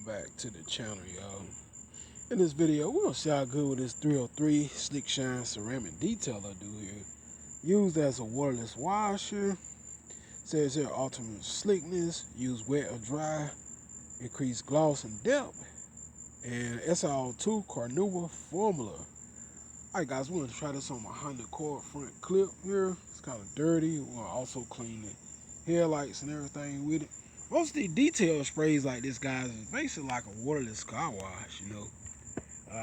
Welcome back to the channel, y'all. In this video, we're gonna see how good this 303 Slick Shine ceramic detailer do here. Used as a waterless washer. Says here ultimate slickness, use wet or dry, increase gloss and depth, and SL2 carnauba formula. Alright guys, we're gonna try this on my Honda Accord front clip here. It's kind of dirty. We're gonna also clean the headlights and everything with it. Most of the detail sprays like this, guys, is basically like a waterless car wash, you know.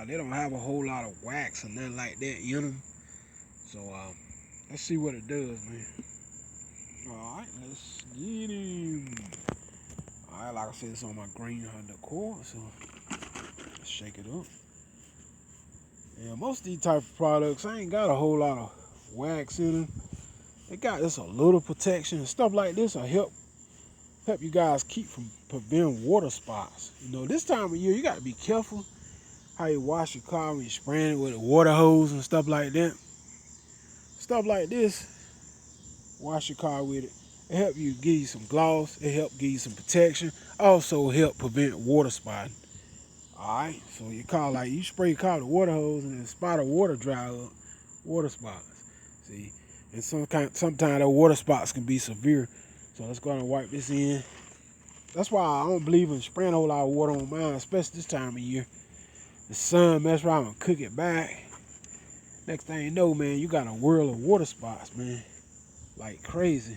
They don't have a whole lot of wax or nothing like that in them. So, let's see what it does, man. Alright, let's get him. Alright, like I said, it's on my green Honda Accord, so let's shake it up. Yeah, most of these type of products, I ain't got a whole lot of wax in them. They got just a little protection and stuff like this will help you guys keep from preventing water spots. You know, this time of year, you got to be careful how you wash your car when you're spraying it with a water hose and stuff like that. Stuff like this, wash your car with it. It help you give you some gloss. It help give you some protection. Also help prevent water spotting. Alright, so your car, like you spray your car with a water hose and then spot of water dry up, water spots. See, and sometimes the water spots can be severe. So let's go ahead and wipe this in. That's why I don't believe in spraying a whole lot of water on mine, especially this time of year. The sun mess around and cook it back. Next thing you know, man, you got a whirl of water spots, man. Like crazy.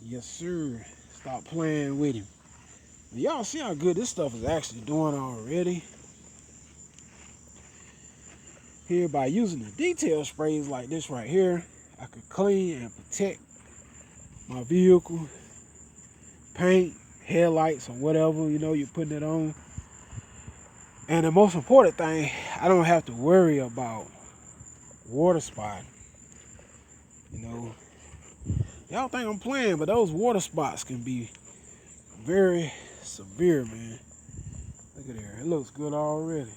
Yes, sir. Stop playing with him. Y'all see how good this stuff is actually doing already. Here, by using the detail sprays like this right here, I could clean and protect my vehicle, paint, headlights, or whatever, you know, you're putting it on. And the most important thing, I don't have to worry about water spotting. You know, y'all think I'm playing, but those water spots can be very severe, man. Look at there, it looks good already.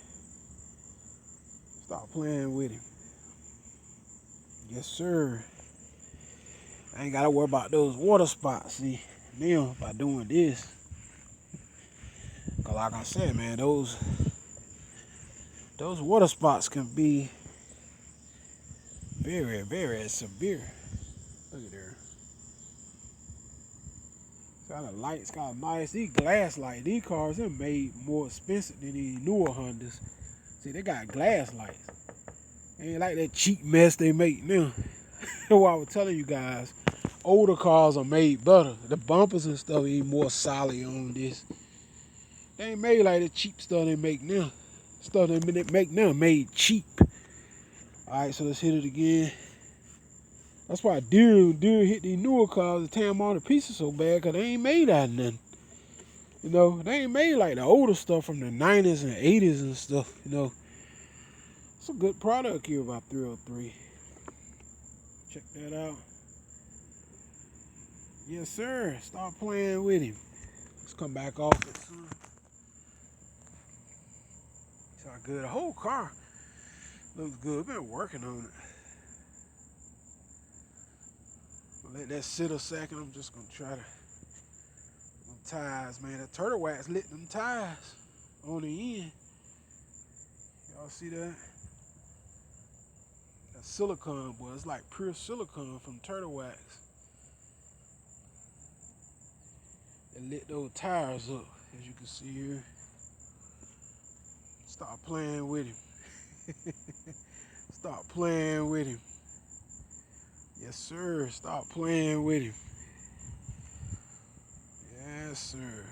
Stop playing with him. Yes, sir. I ain't gotta worry about those water spots, see, now by doing this. Cause like I said, man, those water spots can be very, very severe. Look at there. Got a lights, got a nice, these glass lights. These cars are made more expensive than these newer Hondas. See, they got glass lights. Ain't like that cheap mess they make now. That's what I was telling you guys. Older cars are made better. The bumpers and stuff ain't more solid on this. They ain't made like the cheap stuff they make now. Stuff they make now made cheap. Alright, so let's hit it again. That's why deer hit these newer cars and tear them all to pieces so bad, because they ain't made out of nothing. You know, they ain't made like the older stuff from the 90s and 80s and stuff, you know. It's a good product here by 303. Check that out. Yes, sir. Stop playing with him. Let's come back off it, son. It's all good. The whole car looks good. I've been working on it. Let that sit a second. I'm just gonna try to them tires, man. The turtle wax lit them tires on the end. Y'all see that? That silicone, boy. It's like pure silicone from turtle wax. It lit those tires up, as you can see here. Stop playing with him. Stop playing with him. Yes, sir. Stop playing with him. Yes, sir.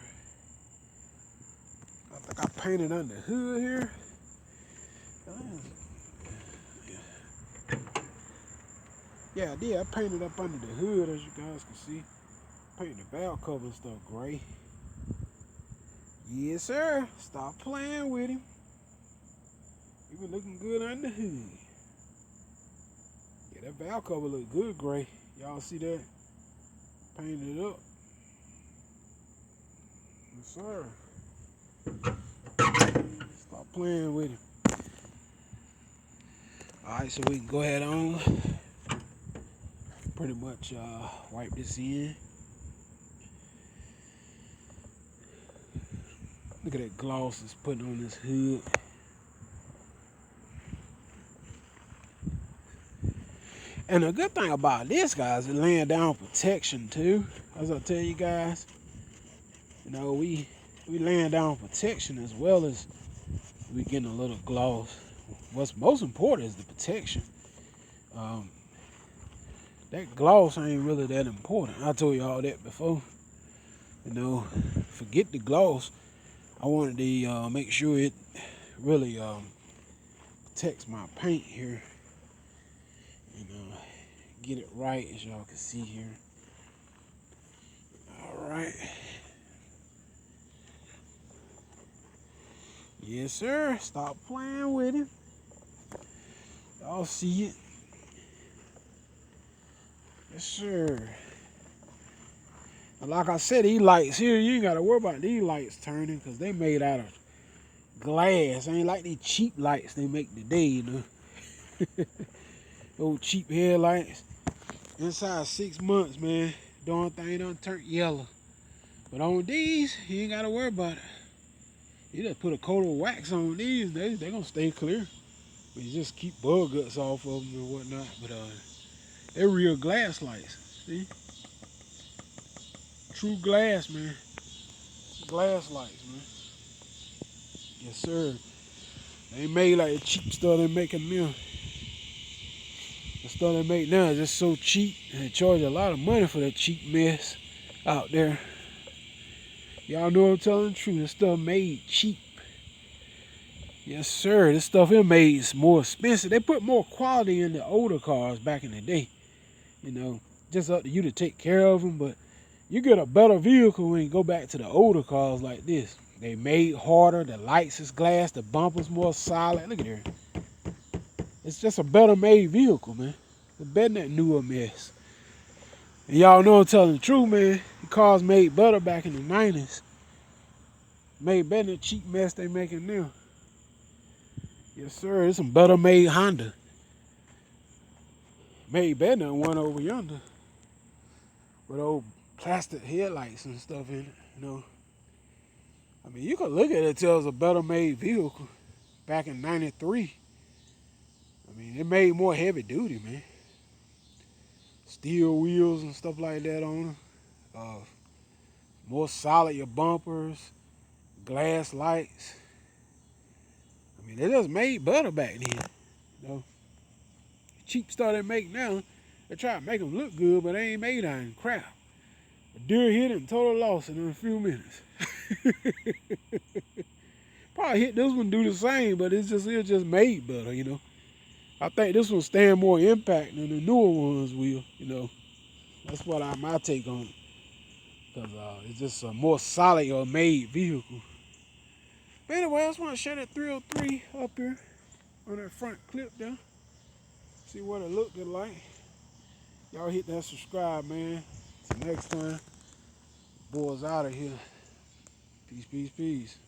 I think I painted under the hood here. Yeah, I did. I painted up under the hood, as you guys can see. Painted the valve cover and stuff gray. Yes, sir. Stop playing with him. He been looking good under the hood. Yeah, that valve cover look good gray. Y'all see that? Painted it up. Yes, sir. Stop playing with him. Alright, so we can go ahead on. Pretty much wipe this in. Look at that gloss it's putting on this hood. And the good thing about this, guys, is laying down protection too. As I tell you guys, you know, we laying down protection as well as we getting a little gloss. What's most important is the protection. That gloss ain't really that important. I told you all that before. You know, forget the gloss. I wanted to make sure it really protects my paint here. You know, get it right as y'all can see here. All right. Yes, sir. Stop playing with it. Y'all see it. Yes, sir. And like I said, these lights here, you ain't got to worry about these lights turning because they made out of glass. Ain't like these cheap lights they make today, you know. Those cheap headlights. Inside 6 months, man, darn thing done turned yellow. But on these, you ain't got to worry about it. You just put a coat of wax on these, they gonna stay clear. But you just keep bug guts off of them and whatnot. But they're real glass lights. See? True glass, man. Glass lights, man. Yes, sir. They ain't made like the cheap stuff they making now. The stuff they make now is just so cheap, and they charge a lot of money for that cheap mess out there. Y'all know I'm telling the truth. This stuff made cheap. Yes, sir. This stuff here made more expensive. They put more quality in the older cars back in the day. You know, just up to you to take care of them. But you get a better vehicle when you go back to the older cars like this. They made harder. The lights is glass. The bumper's more solid. Look at here. It's just a better made vehicle, man. It's better than that newer mess. And y'all know I'm telling the truth, man. The cars made better back in the 90s. Made better than the cheap mess they making now. Yes, sir. It's some better made Honda. Made better than one over yonder. With old plastic headlights and stuff in it, you know. I mean, you can look at it and tell it's a better made vehicle. Back in 93. I mean, it made more heavy duty, man. Steel wheels and stuff like that on them. More solid your bumpers. Glass lights. I mean, they just made better back then. You know, cheap stuff they make now, they try to make them look good, but they ain't made out of crap. A deer hit and total loss in a few minutes. Probably hit this one do the same, but it's just made better, you know. I think this one stand more impact than the newer ones will, you know. That's what my take on it. Because it's just a more solid or made vehicle. But anyway, I just want to share that 303 up here on that front clip there. See what it looked like. Y'all hit that subscribe, man. Till next time, boys out of here. Peace, peace, peace.